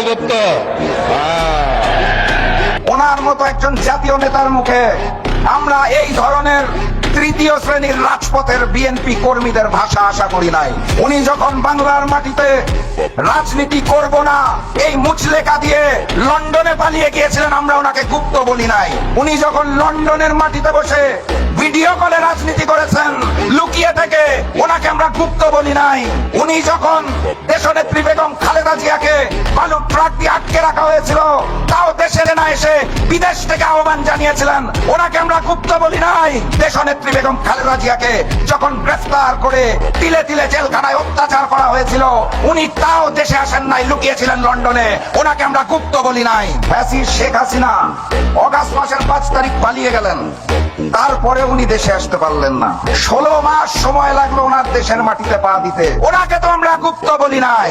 গুপ্ত। ওনার মতো একজন জাতীয় নেতার মুখে আমরা এই ধরনের তৃতীয় শ্রেণীর রাজপথের বিএনপি কর্মীদের ভাষা আশা করি নাই। উনি যখন বাংলার মাটিতে রাজনীতি করব না এই মুচলেখা দিয়ে লন্ডনে পালিয়ে গিয়েছিলেন, আমরা ওনাকে গুপ্ত বলি নাই। উনি যখন লন্ডনের মাটিতে বসে ভিডিও কলে রাজনীতি করেছেন লুকিয়ে থেকে, ওনাকে আমরা গুপ্ত বলি নাই। উনি যখন দেশনেত্রী বেগম খালেদা জিয়াকে বালুর ট্রাক দিয়ে আটকে রাখা হয়েছিল, তাও দেশে না এসে বিদেশ থেকে আহ্বান জানিয়েছিলেন, ওনাকে আমরা গুপ্ত বলি নাই। দেশনেত্রী বেগম খালেদা জিয়াকে যখন গ্রেফতার করে তিলে তিলে জেলখানায় অত্যাচার করা হয়েছিল, উনি তাও দেশে আসেন নাই, লুকিয়েছিলেন লন্ডনে, ওনাকে আমরা গুপ্ত বলি নাই। ফ্যাসিস্ট শেখ হাসিনা অগাস্ট মাসের 5 তারিখ পালিয়ে গেলেন, তারপরে উনি দেশে আসতে পারলেন না। 16 মাস সময় লাগলো ওনার দেশের মাটিতে পা দিতে, ওনাকে তো আমরা গুপ্ত বলি নাই।